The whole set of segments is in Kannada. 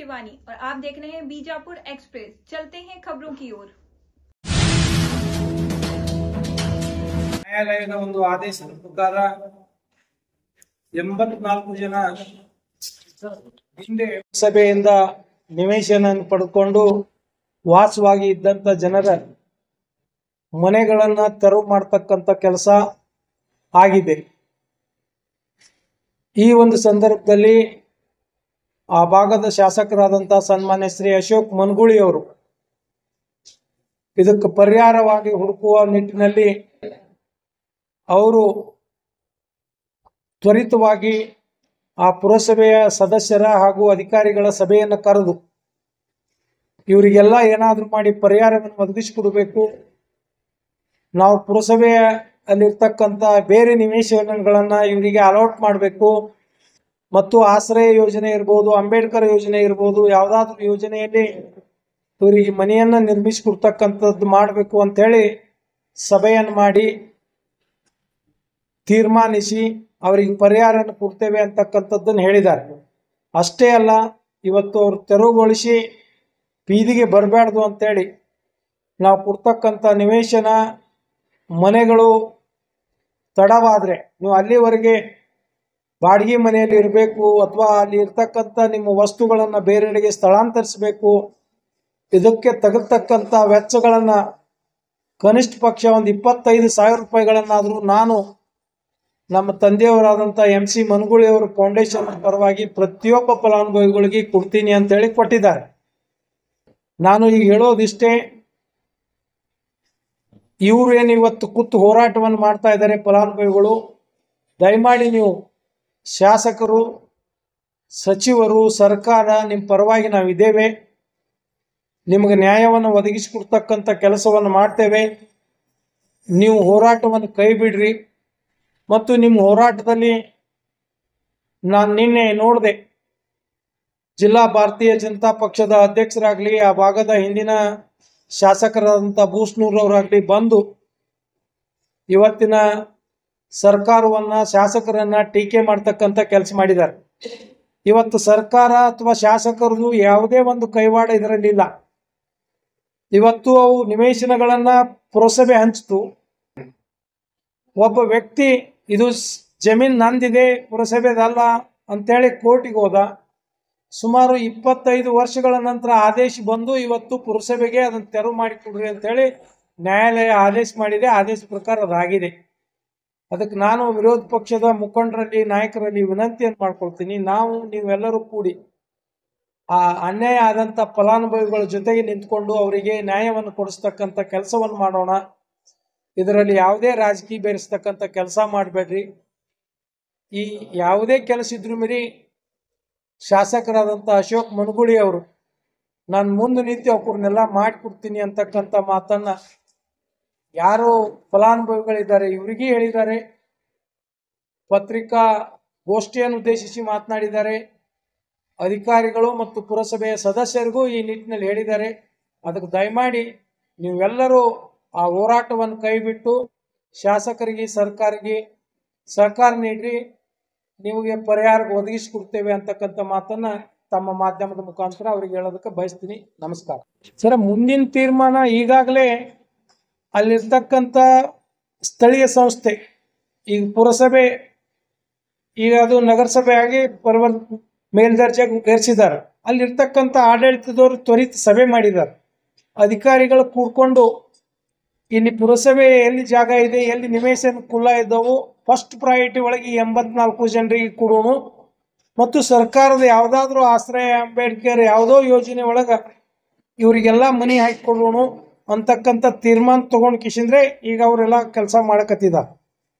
शिवानी और आप देख रहे हैं बीजापुर एक्सप्रेस। चलते हैं खबरों की ओर। ನ್ಯಾಯಾಲಯದ ಒಂದು ಆದೇಶದ ಪ್ರಕಾರ 84 ಜನ ಹಿಂದೆ ಸಭೆಯಿಂದ ನಿವೇಶನ ಪಡೆದುಕೊಂಡು ವಾಸವಾಗಿ ಇದ್ದಂತ ಜನರ ಮನೆಗಳನ್ನ ತೆರವು ಮಾಡತಕ್ಕಂತ ಕೆಲಸ ಆಗಿದೆ. ಈ ಒಂದು ಸಂದರ್ಭದಲ್ಲಿ ಆ ಭಾಗದ ಶಾಸಕರಾದಂತ ಸನ್ಮಾನ್ಯ ಶ್ರೀ ಅಶೋಕ್ ಮನಗೂಳಿ ಅವರು ಇದಕ್ಕೆ ಪರಿಹಾರವಾಗಿ ಹುಡುಕುವ ನಿಟ್ಟಿನಲ್ಲಿ ಅವರು ತ್ವರಿತವಾಗಿ ಆ ಪುರಸಭೆಯ ಸದಸ್ಯರ ಹಾಗೂ ಅಧಿಕಾರಿಗಳ ಸಭೆಯನ್ನು ಕರೆದು ಇವರಿಗೆಲ್ಲ ಏನಾದರೂ ಮಾಡಿ ಪರಿಹಾರವನ್ನು ಒದಗಿಸಿಕೊಡಬೇಕು. ನಾವು ಪುರಸಭೆಯ ಅಲ್ಲಿರ್ತಕ್ಕಂಥ ಬೇರೆ ನಿವೇಶನಗಳನ್ನ ಇವರಿಗೆ ಅಲಾಟ್ ಮಾಡಬೇಕು ಮತ್ತು ಆಶ್ರಯ ಯೋಜನೆ ಇರ್ಬೋದು, ಅಂಬೇಡ್ಕರ್ ಯೋಜನೆ ಇರ್ಬೋದು, ಯಾವುದಾದ್ರೂ ಯೋಜನೆಯಲ್ಲಿ ಇವರಿಗೆ ಮನೆಯನ್ನ ನಿರ್ಮಿಸಿಕೊಡ್ತಕ್ಕಂಥದ್ದು ಮಾಡಬೇಕು ಅಂತ ಹೇಳಿ ಸಭೆಯನ್ನು ಮಾಡಿ ತೀರ್ಮಾನಿಸಿ ಅವರಿಗೆ ಪರಿಹಾರವನ್ನು ಕೊಡ್ತೇವೆ ಅಂತಕ್ಕಂಥದ್ದನ್ನು ಹೇಳಿದ್ದಾರೆ. ಅಷ್ಟೇ ಅಲ್ಲ, ಇವತ್ತು ಅವರು ತೆರವುಗೊಳಿಸಿ ಬೀದಿಗೆ ಬರಬಾರ್ದು ಅಂತೇಳಿ ನಾವು ಕೊಡ್ತಕ್ಕಂಥ ನಿವೇಶನ ಮನೆಗಳು ತಡವಾದರೆ ನೀವು ಅಲ್ಲಿವರೆಗೆ ಬಾಡಿಗೆ ಮನೆಯಲ್ಲಿ ಇರಬೇಕು ಅಥವಾ ಅಲ್ಲಿ ಇರ್ತಕ್ಕಂಥ ನಿಮ್ಮ ವಸ್ತುಗಳನ್ನು ಬೇರೆಡೆಗೆ ಸ್ಥಳಾಂತರಿಸಬೇಕು. ಇದಕ್ಕೆ ತಗತಕ್ಕಂಥ ವೆಚ್ಚಗಳನ್ನು ಕನಿಷ್ಠ ಪಕ್ಷ ಒಂದು 25,000 ರೂಪಾಯಿಗಳನ್ನಾದರೂ ನಾನು ನಮ್ಮ ತಂದೆಯವರಾದಂಥ MC ಮನಗೂಳಿ ಅವರು ಫೌಂಡೇಶನ್ ಪರವಾಗಿ ಪ್ರತಿಯೊಬ್ಬ ಫಲಾನುಭವಿಗಳಿಗೆ ಕೊಡ್ತೀನಿ ಅಂತೇಳಿ ಕೊಟ್ಟಿದ್ದಾರೆ. ನಾನು ಈಗ ಹೇಳೋದಿಷ್ಟೇ, ಇವರು ಏನು ಇವತ್ತು ಕೂತು ಹೋರಾಟವನ್ನು ಮಾಡ್ತಾ ಇದ್ದಾರೆ ಫಲಾನುಭವಿಗಳು, ದಯಮಾಡಿ ನೀವು ಶಾಸಕರು, ಸಚಿವರು, ಸರ್ಕಾರ ನಿಮ್ಮ ಪರವಾಗಿ ನಾವಿದ್ದೇವೆ, ನಿಮಗೆ ನ್ಯಾಯವನ್ನು ಒದಗಿಸಿಕೊಡ್ತಕ್ಕಂಥ ಕೆಲಸವನ್ನು ಮಾಡ್ತೇವೆ. ನೀವು ಹೋರಾಟವನ್ನು ಕೈ ಬಿಡ್ರಿ. ಮತ್ತು ನಿಮ್ಮ ಹೋರಾಟದಲ್ಲಿ ನಾನು ನಿನ್ನೆ ನೋಡಿದೆ, ಜಿಲ್ಲಾ ಭಾರತೀಯ ಜನತಾ ಪಕ್ಷದ ಅಧ್ಯಕ್ಷರಾಗಲಿ ಆ ಭಾಗದ ಹಿಂದಿನ ಶಾಸಕರಾದಂಥ ಬೂಸ್ನೂರವರಾಗಲಿ ಬಂದು ಇವತ್ತಿನ ಸರ್ಕಾರವನ್ನ ಶಾಸಕರನ್ನ ಟೀಕೆ ಮಾಡ್ತಕ್ಕಂಥ ಕೆಲಸ ಮಾಡಿದ್ದಾರೆ. ಇವತ್ತು ಸರ್ಕಾರ ಅಥವಾ ಶಾಸಕರದು ಯಾವುದೇ ಒಂದು ಕೈವಾಡ ಇದರಲ್ಲಿಲ್ಲ. ಇವತ್ತು ಅವು ನಿವೇಶನಗಳನ್ನ ಪುರಸಭೆ ಹಂಚಿತು. ಒಬ್ಬ ವ್ಯಕ್ತಿ ಇದು ಜಮೀನು ನಂದಿದೆ ಪುರಸಭೆದಲ್ಲ ಅಂತೇಳಿ ಕೋರ್ಟಿಗೆ ಹೋದ. ಸುಮಾರು 25 ವರ್ಷಗಳ ನಂತರ ಆದೇಶ ಬಂದು ಇವತ್ತು ಪುರಸಭೆಗೆ ಅದನ್ನು ತೆರವು ಮಾಡಿಕೊಡ್ರಿ ಅಂತೇಳಿ ನ್ಯಾಯಾಲಯ ಆದೇಶ ಮಾಡಿದೆ. ಆದೇಶ ಪ್ರಕಾರ ಅದಾಗಿದೆ. ಅದಕ್ಕೆ ನಾನು ವಿರೋಧ ಪಕ್ಷದ ಮುಖಂಡರಲ್ಲಿ, ನಾಯಕರಲ್ಲಿ ವಿನಂತಿಯನ್ನು ಮಾಡ್ಕೊಳ್ತೀನಿ, ನಾವು ನೀವೆಲ್ಲರೂ ಕೂಡಿ ಆ ಅನ್ಯಾಯ ಆದಂಥ ಫಲಾನುಭವಿಗಳ ಜೊತೆಗೆ ನಿಂತ್ಕೊಂಡು ಅವರಿಗೆ ನ್ಯಾಯವನ್ನು ಕೊಡಿಸ್ತಕ್ಕಂಥ ಕೆಲಸವನ್ನು ಮಾಡೋಣ. ಇದರಲ್ಲಿ ಯಾವುದೇ ರಾಜಕೀಯ ಬೆರೆಸ್ತಕ್ಕಂಥ ಕೆಲಸ ಮಾಡಬೇಡ್ರಿ. ಈ ಯಾವುದೇ ಕೆಲಸ ಇದ್ರೂ ಮೀರಿ ಶಾಸಕರಾದಂಥ ಅಶೋಕ್ ಮನಗೂಳಿ ಅವರು ನಾನು ಮುಂದೆ ನಿಂತು ಅವ್ರನ್ನೆಲ್ಲ ಮಾಡಿಕೊಡ್ತೀನಿ ಅಂತಕ್ಕಂಥ ಮಾತನ್ನ ಯಾರು ಫಲಾನುಭವಿಗಳಿದ್ದಾರೆ ಇವರಿಗೆ ಹೇಳಿದ್ದಾರೆ. ಪತ್ರಿಕಾ ಗೋಷ್ಠಿಯನ್ನು ಉದ್ದೇಶಿಸಿ ಮಾತನಾಡಿದ್ದಾರೆ. ಅಧಿಕಾರಿಗಳು ಮತ್ತು ಪುರಸಭೆಯ ಸದಸ್ಯರಿಗೂ ಈ ನಿಟ್ಟಿನಲ್ಲಿ ಹೇಳಿದ್ದಾರೆ. ಅದಕ್ಕೆ ದಯಮಾಡಿ ನೀವೆಲ್ಲರೂ ಆ ಹೋರಾಟವನ್ನು ಕೈಬಿಟ್ಟು ಶಾಸಕರಿಗೆ, ಸರ್ಕಾರಿಗೆ ಸಹಕಾರ ನೀಡ್ರಿ, ನಿಮಗೆ ಪರಿಹಾರ ಒದಗಿಸಿಕೊಡ್ತೇವೆ ಅಂತಕ್ಕಂಥ ಮಾತನ್ನ ತಮ್ಮ ಮಾಧ್ಯಮದ ಮುಖಾಂತರ ಅವ್ರಿಗೆ ಹೇಳೋದಕ್ಕೆ ಬಯಸ್ತೀನಿ. ನಮಸ್ಕಾರ ಸರ್. ಮುಂದಿನ ತೀರ್ಮಾನ ಈಗಾಗಲೇ ಅಲ್ಲಿರ್ತಕ್ಕಂಥ ಸ್ಥಳೀಯ ಸಂಸ್ಥೆ, ಈಗ ಪುರಸಭೆ ಈಗ ಅದು ನಗರಸಭೆ ಆಗಿ ಮೇಲ್ದರ್ಜೆಗೆ ಏರಿಸಿದ್ದಾರೆ. ಅಲ್ಲಿರ್ತಕ್ಕಂಥ ಆಡಳಿತದವರು ತ್ವರಿತ ಸಭೆ ಮಾಡಿದ್ದಾರೆ. ಅಧಿಕಾರಿಗಳು ಕೂಡ್ಕೊಂಡು ಇಲ್ಲಿ ಪುರಸಭೆ ಎಲ್ಲಿ ಜಾಗ ಇದೆ, ಎಲ್ಲಿ ನಿವೇಶನ ಖುಲ್ಲಾ ಇದ್ದವು, ಫಸ್ಟ್ ಪ್ರಯಾರಿಟಿ ಒಳಗೆ 84 ಜನರಿಗೆ ಕೊಡೋಣ ಮತ್ತು ಸರ್ಕಾರದ ಯಾವುದಾದ್ರೂ ಆಶ್ರಯ, ಅಂಬೇಡ್ಕರ್ ಯಾವುದೋ ಯೋಜನೆ ಒಳಗೆ ಇವರಿಗೆಲ್ಲ ಮನೆ ಹಾಕಿಕೊಡೋಣ ಅಂತಕ್ಕಂಥ ತೀರ್ಮಾನ ತಗೊಂಡು ಕಿಶಿಂದ್ರೆ ಈಗ ಅವರೆಲ್ಲ ಕೆಲಸ ಮಾಡಕತ್ತಿದ್ದಾರೆ.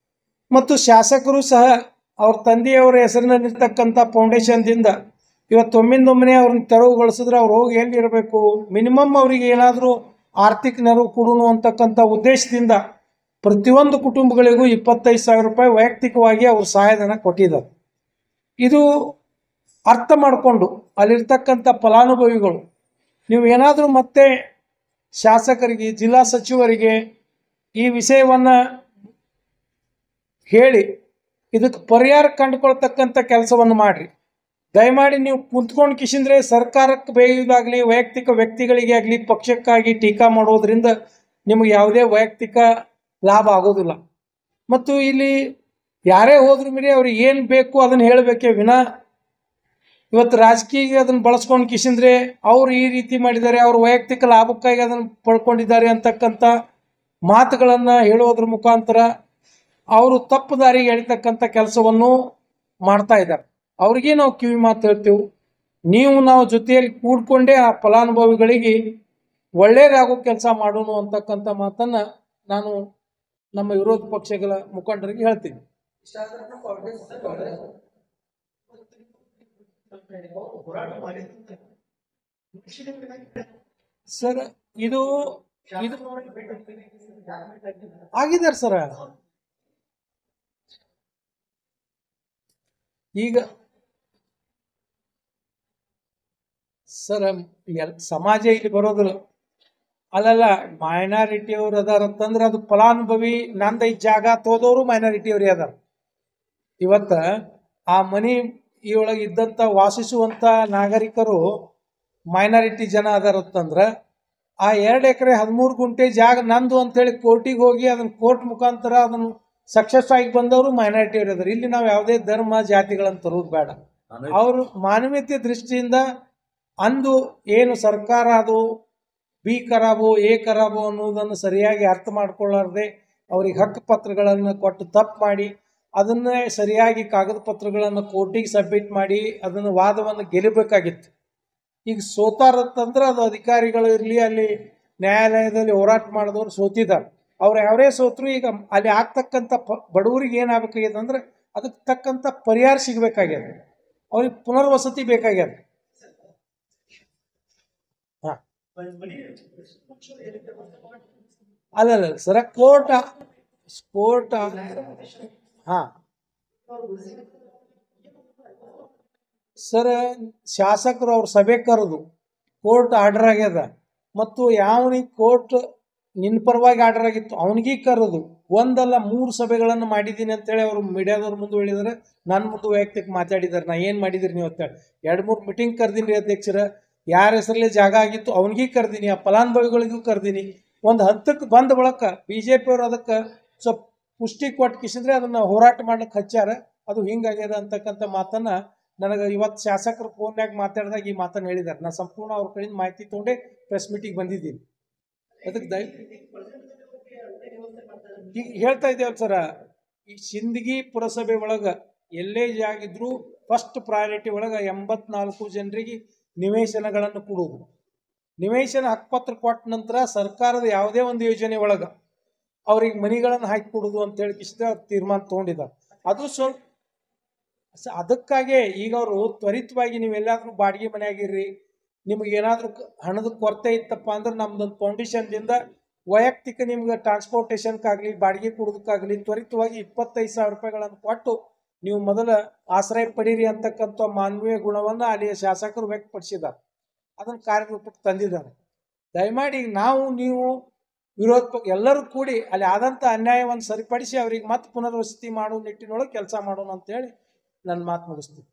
ಮತ್ತು ಶಾಸಕರು ಸಹ ಅವ್ರ ತಂದೆಯವರ ಹೆಸರಿನಲ್ಲಿರ್ತಕ್ಕಂಥ ಫೌಂಡೇಶನ್ದಿಂದ ಇವತ್ತೊಮ್ಮಿಂದೊಮ್ಮನೆ ಅವ್ರನ್ನ ತೆರವುಗೊಳಿಸಿದ್ರೆ ಅವ್ರು ಹೋಗಿ ಎಲ್ಲಿರಬೇಕು, ಮಿನಿಮಮ್ ಅವರಿಗೆ ಏನಾದರೂ ಆರ್ಥಿಕ ನೆರವು ಕೊಡೋಣ ಅಂತಕ್ಕಂಥ ಉದ್ದೇಶದಿಂದ ಪ್ರತಿಯೊಂದು ಕುಟುಂಬಗಳಿಗೂ 25,000 ರೂಪಾಯಿ ವೈಯಕ್ತಿಕವಾಗಿ ಅವರು ಸಹಾಯಧನ ಕೊಟ್ಟಿದ್ದಾರೆ. ಇದು ಅರ್ಥ ಮಾಡಿಕೊಂಡು ಅಲ್ಲಿರ್ತಕ್ಕಂಥ ಫಲಾನುಭವಿಗಳು ನೀವು ಏನಾದರೂ ಮತ್ತೆ ಶಾಸಕರಿಗೆ, ಜಿಲ್ಲಾ ಸಚಿವರಿಗೆ ಈ ವಿಷಯವನ್ನು ಹೇಳಿ ಇದಕ್ಕೆ ಪರಿಹಾರ ಕಂಡುಕೊಳ್ತಕ್ಕಂಥ ಕೆಲಸವನ್ನು ಮಾಡಿರಿ. ದಯಮಾಡಿ ನೀವು ಕುಂತ್ಕೊಂಡು ಕಿಶಿಂದ್ರೆ ಸರ್ಕಾರಕ್ಕೆ ಬೇಯುವುದಾಗಲಿ ವೈಯಕ್ತಿಕ ವ್ಯಕ್ತಿಗಳಿಗೆ ಆಗಲಿ ಪಕ್ಷಕ್ಕಾಗಿ ಟೀಕಾ ಮಾಡೋದ್ರಿಂದ ನಿಮಗೆ ಯಾವುದೇ ವೈಯಕ್ತಿಕ ಲಾಭ ಆಗೋದಿಲ್ಲ. ಮತ್ತು ಇಲ್ಲಿ ಯಾರೇ ಹೋದ್ರ ಮೇಲೆ ಅವ್ರಿಗೆ ಏನು ಬೇಕು ಅದನ್ನು ಹೇಳಬೇಕೇ ವಿನ ಇವತ್ತು ರಾಜಕೀಯ ಅದನ್ನು ಬಳಸ್ಕೊಂಡು ಕಿಶಿಂದ್ರೆ ಅವ್ರು ಈ ರೀತಿ ಮಾಡಿದ್ದಾರೆ, ಅವ್ರ ವೈಯಕ್ತಿಕ ಲಾಭಕ್ಕಾಗಿ ಅದನ್ನು ಪಡ್ಕೊಂಡಿದ್ದಾರೆ ಅಂತಕ್ಕಂಥ ಮಾತುಗಳನ್ನು ಹೇಳೋದ್ರ ಮುಖಾಂತರ ಅವರು ತಪ್ಪು ದಾರಿಗೆ ಎಳಿತಕ್ಕಂಥ ಕೆಲಸವನ್ನು ಮಾಡ್ತಾ ಇದ್ದಾರೆ. ಅವ್ರಿಗೆ ನಾವು ಕಿವಿ ಮಾತು ಹೇಳ್ತೇವೆ, ನಾವು ಜೊತೆಯಲ್ಲಿ ಕೂಡ್ಕೊಂಡೇ ಆ ಫಲಾನುಭವಿಗಳಿಗೆ ಒಳ್ಳೇದಾಗೋ ಕೆಲಸ ಮಾಡೋಣ ಅಂತಕ್ಕಂಥ ಮಾತನ್ನು ನಾನು ನಮ್ಮ ವಿರೋಧ ಪಕ್ಷಗಳ ಮುಖಂಡರಿಗೆ ಹೇಳ್ತೀನಿ. ಸರ್ ಇದು ಆಗಿದ್ದಾರೆ ಸರ್. ಈಗ ಸರ್ ಸಮಾಜ ಇಲ್ಲಿ ಬರೋದಿಲ್ಲ. ಅಲ್ಲಲ್ಲ, ಮೈನಾರಿಟಿ ಅವ್ರು ಅದಾರಂತಂದ್ರೆ ಅದು ಫಲಾನುಭವಿ ನಂದ ಈ ಜಾಗ ತೋದವರು ಮೈನಾರಿಟಿ ಅವ್ರಿ ಅದಾರ. ಇವತ್ತ ಆ ಮನಿ ಈ ಒಳಗೆ ಇದ್ದಂಥ ವಾಸಿಸುವಂಥ ನಾಗರಿಕರು ಮೈನಾರಿಟಿ ಜನ ಅದಾರಂತಂದ್ರೆ ಆ 2 ಎಕರೆ 13 ಗುಂಟೆ ಜಾಗ ನಂದು ಅಂತೇಳಿ ಕೋರ್ಟಿಗೆ ಹೋಗಿ ಅದನ್ನು ಕೋರ್ಟ್ ಮುಖಾಂತರ ಅದನ್ನು ಸಕ್ಸಸ್ ಆಗಿ ಬಂದವರು ಮೈನಾರಿಟಿ ಅವ್ರು ಅದಾರ. ಇಲ್ಲಿ ನಾವು ಯಾವುದೇ ಧರ್ಮ ಜಾತಿಗಳನ್ನು ತರೋದು ಬೇಡ. ಅವರು ಮಾನವೀಯತೆ ದೃಷ್ಟಿಯಿಂದ ಅಂದು ಏನು ಸರ್ಕಾರ ಅದು ಬಿ ಖರಾಬು ಎ ಖರಾಬು ಅನ್ನೋದನ್ನು ಸರಿಯಾಗಿ ಅರ್ಥ ಮಾಡ್ಕೊಳ್ಳಾರ್ದೆ ಅವ್ರಿಗೆ ಹಕ್ಕು ಪತ್ರಗಳನ್ನು ಕೊಟ್ಟು ತಪ್ಪು ಮಾಡಿ ಅದನ್ನೇ ಸರಿಯಾಗಿ ಕಾಗದ ಪತ್ರಗಳನ್ನು ಕೋರ್ಟಿಗೆ ಸಬ್ಮಿಟ್ ಮಾಡಿ ಅದನ್ನು ವಾದವನ್ನು ಗೆಲ್ಲಬೇಕಾಗಿತ್ತು. ಈಗ ಸೋತಾರಂತಂದ್ರೆ ಅದು ಅಧಿಕಾರಿಗಳು ಇರಲಿ, ಅಲ್ಲಿ ನ್ಯಾಯಾಲಯದಲ್ಲಿ ಹೋರಾಟ ಮಾಡಿದವರು ಸೋತಿದ್ದಾರೆ. ಅವ್ರು ಯಾವರೇ ಸೋತರು ಈಗ ಅಲ್ಲಿ ಆಗ್ತಕ್ಕಂಥ ಬಡವರಿಗೆ ಏನಾಗಬೇಕಾಗ್ಯದ ಅಂದ್ರೆ ಅದಕ್ಕೆ ತಕ್ಕಂಥ ಪರಿಹಾರ ಸಿಗಬೇಕಾಗ್ಯದ, ಅವ್ರಿಗೆ ಪುನರ್ವಸತಿ ಬೇಕಾಗ್ಯದ. ಹಾಂ ಅಲ್ಲಲ್ಲ ಸರ, ಕೋರ್ಟ್ ಹಾಂ ಸರ್, ಶಾಸಕರು ಅವ್ರ ಸಭೆ ಕರೆದು ಕೋರ್ಟ್ ಆರ್ಡರ್ ಆಗ್ಯದ ಮತ್ತು ಯಾವನಿಗೆ ಕೋರ್ಟ್ ನಿನ್ನ ಪರವಾಗಿ ಆರ್ಡರ್ ಆಗಿತ್ತು ಅವನಿಗೆ ಕರೆದು 1 ಅಲ್ಲ 3 ಸಭೆಗಳನ್ನು ಮಾಡಿದ್ದೀನಿ ಅಂತೇಳಿ ಅವರು ಮೀಡಿಯಾದವ್ರ ಮುಂದೆ ಹೇಳಿದರೆ ನನ್ನ ಮುಂದೆ ವೈಯಕ್ತಿಕ ಮಾತಾಡಿದ್ದಾರೆ. ನಾ ಏನು ಮಾಡಿದಿರಿ ನೀವು ಅಂತೇಳಿ 2-3 ಮೀಟಿಂಗ್ ಕರೆದೀನಿ ರೀ ಅಧ್ಯಕ್ಷರ. ಯಾರ ಹೆಸರಲ್ಲಿ ಜಾಗ ಆಗಿತ್ತು ಅವನಿಗೆ ಕರೆದೀನಿ, ಆ ಫಲಾನುಭವಿಗಳಿಗೂ ಕರೆದೀನಿ. ಒಂದು ಹಂತಕ್ಕೆ ಬಂದ ಬಳಕ BJP ಅವರು ಅದಕ್ಕೆ ಸ್ವಲ್ಪ ಪುಷ್ಟಿ ಕೊಟ್ಟು ಕಿಸಿದ್ರೆ ಅದನ್ನು ಹೋರಾಟ ಮಾಡ್ಲಿಕ್ಕೆ ಹಚ್ಚಾರ. ಅದು ಹಿಂಗಾಗ್ಯದ ಅಂತಕ್ಕಂಥ ಮಾತನ್ನು ನನಗೆ ಇವತ್ತು ಶಾಸಕರು ಫೋನ್ಯಾಗ ಮಾತಾಡಿದಾಗ ಈ ಮಾತನ್ನು ಹೇಳಿದ್ದಾರೆ. ನಾನು ಸಂಪೂರ್ಣ ಅವ್ರ ಕಡೆಯಿಂದ ಮಾಹಿತಿ ತೊಗೊಂಡೆ ಪ್ರೆಸ್ ಮೀಟಿಂಗ್ ಬಂದಿದ್ದೀನಿ. ಅದಕ್ಕೆ ಈಗ ಹೇಳ್ತಾ ಇದ್ದೇವಲ್ಲ ಸರ, ಈ ಸಿಂದಗಿ ಪುರಸಭೆ ಒಳಗೆ ಎಲ್ಲೇ ಜಾಗಿದ್ರು ಫಸ್ಟ್ ಪ್ರಯಾರಿಟಿ ಒಳಗೆ 84 ಜನರಿಗೆ ನಿವೇಶನಗಳನ್ನು ಕೊಡುವುದು. ನಿವೇಶನ ಹಕ್ಕುಪತ್ರ ಕೊಟ್ಟ ನಂತರ ಸರ್ಕಾರದ ಯಾವುದೇ ಒಂದು ಯೋಜನೆ ಒಳಗೆ ಅವ್ರಿಗೆ ಮನಿಗಳನ್ನು ಹಾಕಿ ಕೊಡುದು ಅಂತೇಳಿ ತೀರ್ಮಾನ ತೊಗೊಂಡಿದ್ದಾರೆ. ಅದು ಸ್ವಲ್ಪ ಅದಕ್ಕಾಗಿ ಈಗ ಅವರು ತ್ವರಿತವಾಗಿ ನೀವೆಲ್ಲಾದ್ರೂ ಬಾಡಿಗೆ ಮನೆಯಾಗಿರ್ರಿ, ನಿಮ್ಗೆ ಏನಾದರೂ ಹಣದ ಕೊರತೆ ಇತ್ತಪ್ಪ ಅಂದ್ರೆ ನಮ್ದೊಂದು ಫೌಂಡೇಶನ್ದಿಂದ ವೈಯಕ್ತಿಕ ನಿಮ್ಗೆ ಟ್ರಾನ್ಸ್ಪೋರ್ಟೇಷನ್ಗಾಗಲಿ ಬಾಡಿಗೆ ಕೊಡೋದಕ್ಕಾಗಲಿ ತ್ವರಿತವಾಗಿ 25,000 ರೂಪಾಯಿಗಳನ್ನು ಕೊಟ್ಟು ನೀವು ಮೊದಲ ಆಶ್ರಯ ಪಡೀರಿ ಅಂತಕ್ಕಂಥ ಮಾನವೀಯ ಗುಣವನ್ನು ಅಲ್ಲಿಯ ಶಾಸಕರು ವ್ಯಕ್ತಪಡಿಸಿದ್ದಾರೆ. ಅದನ್ನು ಕಾರ್ಯರೂಪಕ್ಕೆ ತಂದಿದ್ದಾರೆ. ದಯಮಾಡಿ ನೀವು ವಿರೋಧ ಪಕ್ಷ ಎಲ್ಲರೂ ಕೂಡಿ ಅಲ್ಲಿ ಆದಂಥ ಅನ್ಯಾಯವನ್ನು ಸರಿಪಡಿಸಿ ಅವ್ರಿಗೆ ಮತ್ತೆ ಪುನರ್ವಸತಿ ಮಾಡುವ ನಿಟ್ಟಿನೊಳಗೆ ಕೆಲಸ ಮಾಡೋಣ ಅಂತೇಳಿ ನನ್ನ ಮಾತು ಮುಗಿಸ್ತೀನಿ.